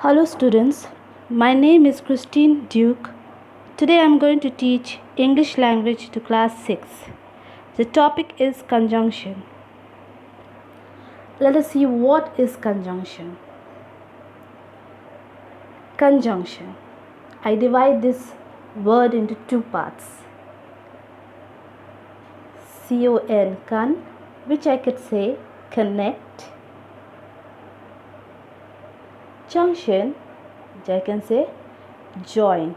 Hello students, my name is Christine Duke. Today I am going to teach English language to class 6. The topic is conjunction. Let us see what is conjunction. Conjunction. I divide this word into two parts. C-O-N, con, which I could say connect. Junction, which I can say join.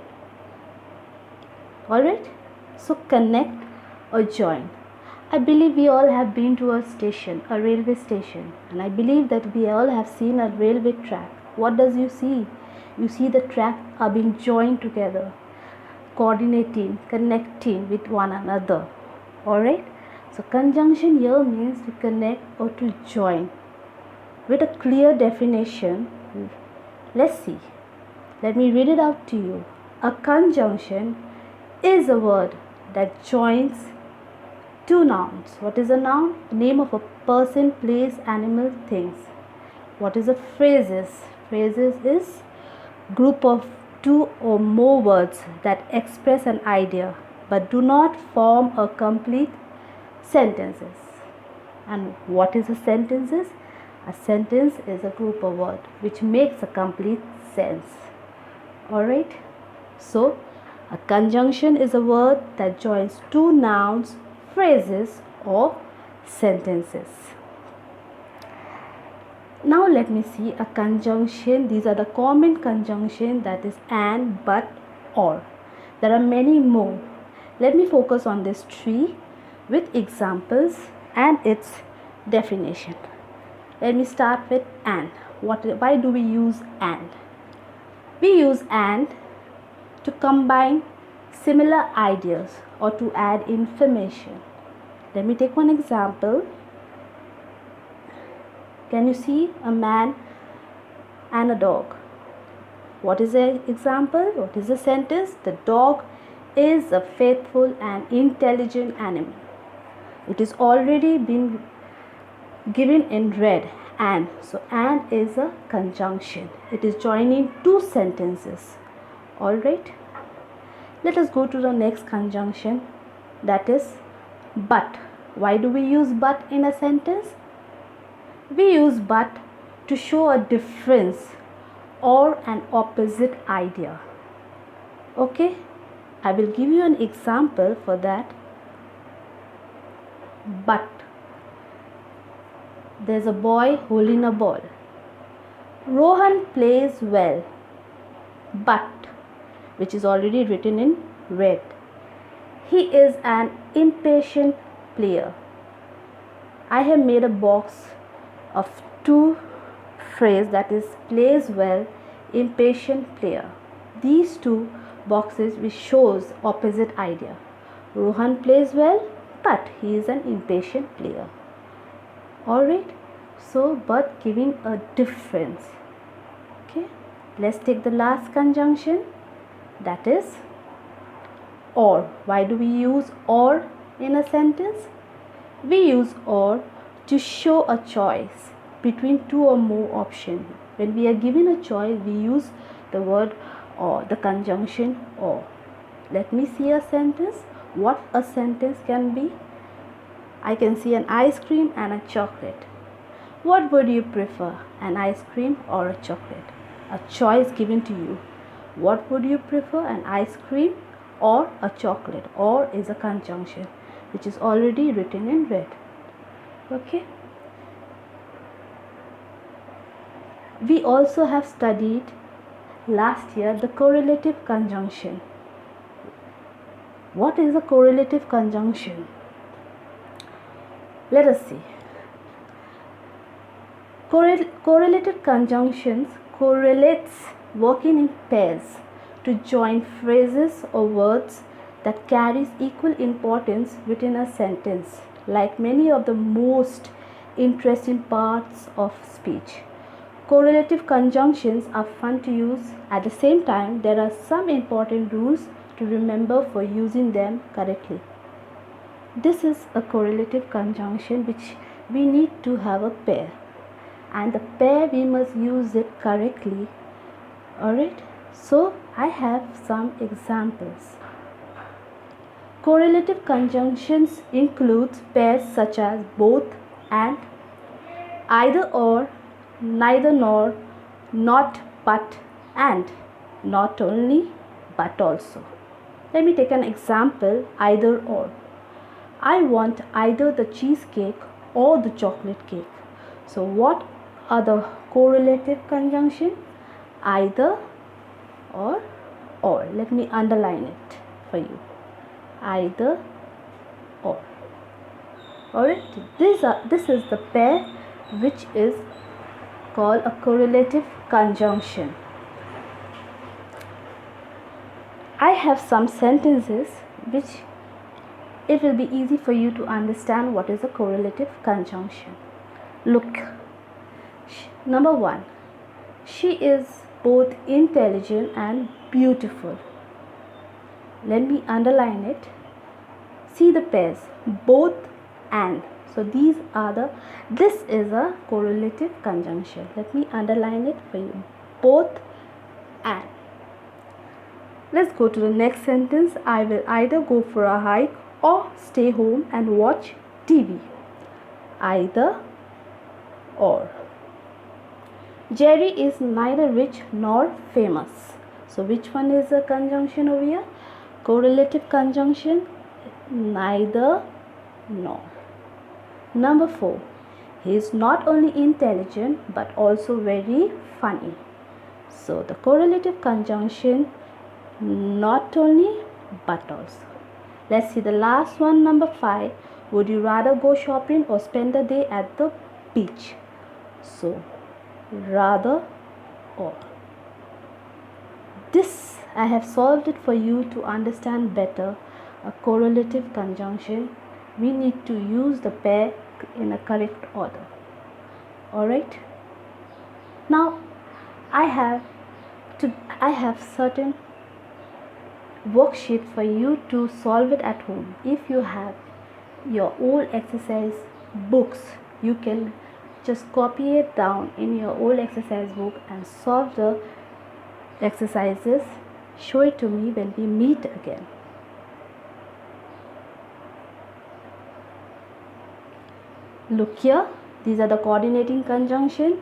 Alright, so connect or join. I believe we all have been to a station, a railway station, and I believe that we all have seen a railway track. What does you see? You see the track are being joined together, coordinating, connecting with one another. Alright, so conjunction here means to connect or to join. With a clear definition, let's see. Let me read it out to you. A conjunction is a word that joins two nouns. What is a noun? The name of a person, place, animal, things. What is a phrases? Phrases is group of two or more words that express an idea but do not form a complete sentences. And what is a sentences? A sentence is a group of words which makes a complete sense. Alright, so a conjunction is a word that joins two nouns, phrases or sentences. Now let me see a conjunction. These are the common conjunction, that is and, but, or. There are many more. Let me focus on this three with examples and its definition. Let me start with and. Why do we use and? We use and to combine similar ideas or to add information. Let me take one example. Can you see a man and a dog? What is the example? What is the sentence? The dog is a faithful and intelligent animal. It is already been given in red. And so and is a conjunction. It is joining two sentences. Alright, let us go to the next conjunction, that is but. Why do we use but in a sentence? We use but to show a difference or an opposite idea. Okay, I will give you an example for that. But there's a boy holding a ball. Rohan plays well, but, which is already written in red, he is an impatient player. I have made a box of two phrases, that is plays well, impatient player. These two boxes which shows opposite idea. Rohan plays well, but he is an impatient player. Alright, so but giving a difference. Okay, let's take the last conjunction, that is or. Why do we use or in a sentence? We use or to show a choice between two or more options. When we are given a choice, we use the word or, the conjunction or. Let me see a sentence. What a sentence can be? I can see an ice cream and a chocolate. What would you prefer, an ice cream or a chocolate? A choice given to you. What would you prefer, an ice cream or a chocolate? Or is a conjunction which is already written in red. Okay. We also have studied last year the correlative conjunction. What is a correlative conjunction? Let us see. Correlative conjunctions correlates working in pairs to join phrases or words that carries equal importance within a sentence, like many of the most interesting parts of speech. Correlative conjunctions are fun to use. At the same time, there are some important rules to remember for using them correctly. This is a correlative conjunction which we need to have a pair, and the pair we must use it correctly Alright, so I have some examples. Correlative conjunctions includes pairs such as both and, either or, neither nor, not but and, not only but also. Let me take an example, either or. I want either the cheesecake or the chocolate cake. So what are the correlative conjunction? Either or. Let me underline it for you. Either or. Alright, this is the pair which is called a correlative conjunction. I have some sentences which it will be easy for you to understand what is a correlative conjunction. Look, number 1, she is both intelligent and beautiful. Let me underline it. See the pairs, both and. So this is a correlative conjunction. Let me underline it for you. Both and. Let's go to the next sentence. I will either go for a hike or stay home and watch TV. Either or. Jerry is neither rich nor famous. So which one is a conjunction over here? Correlative conjunction, neither nor. Number 4, he is not only intelligent but also very funny. So the correlative conjunction, not only but also. Let's see the last one, number 5. Would you rather go shopping or spend the day at the beach? So rather or. This I have solved it for you to understand better a correlative conjunction. We need to use the pair in a correct order. Alright. Now I have certain worksheet for you to solve it at home. If you have your old exercise books, you can just copy it down in your old exercise book and solve the exercises. Show it to me when we meet again. Look here, these are the coordinating conjunction.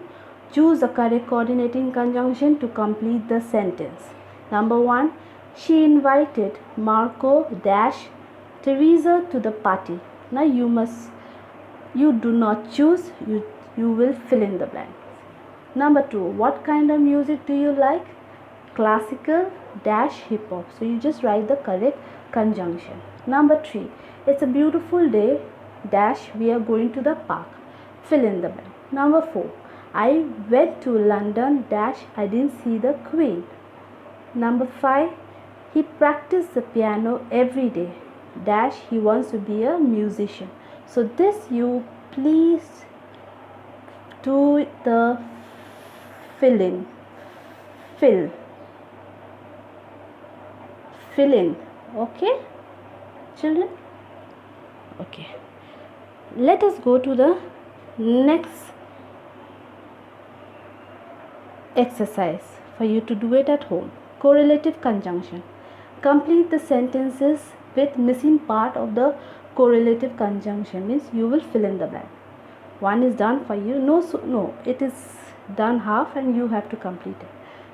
Choose the correct coordinating conjunction to complete the sentence. Number 1, she invited Marco dash Teresa to the party. Now you do not choose, you will fill in the blanks. Number 2, what kind of music do you like? Classical dash hip hop. So you just write the correct conjunction. Number 3, it's a beautiful day dash we are going to the park. Fill in the blank. Number 4, I went to London dash I didn't see the Queen. Number 5, he practiced the piano every day dash he wants to be a musician. So this you please do the fill in. Fill in. Okay, children? Okay. Let us go to the next exercise for you to do it at home. Correlative conjunction. Complete the sentences with missing part of the correlative conjunction, means you will fill in the blank. One is done for you. No, it is done half and you have to complete it.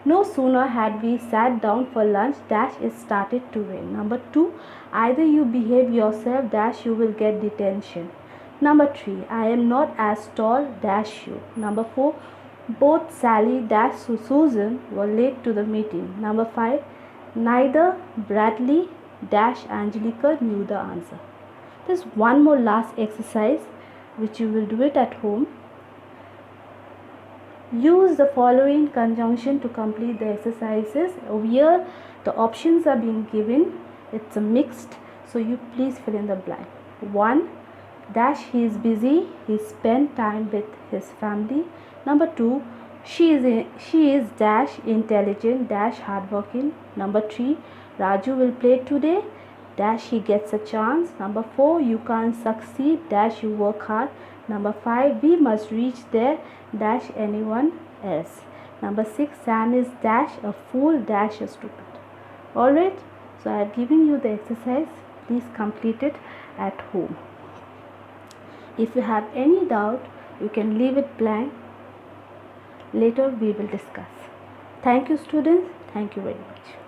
No sooner had we sat down for lunch dash it started to rain. Number 2, either you behave yourself dash you will get detention. Number 3, I am not as tall dash you. Number 4, both Sally dash Susan were late to the meeting. Number 5, neither Bradley dash Angelica knew the answer. There's one more last exercise which you will do it at home. Use the following conjunction to complete the exercises. Over here the options are being given. It's a mixed, so you please fill in the blank. 1 dash he is busy, he spent time with his family. Number 2, she is dash intelligent dash hardworking. Number 3, Raju will play today dash he gets a chance. Number 4, you can't succeed dash you work hard. Number 5, we must reach there dash anyone else. Number 6, Sam is dash a fool dash a stupid. Alright, so I have given you the exercise. Please complete it at home. If you have any doubt, you can leave it blank. Later we will discuss. Thank you, students. Thank you very much.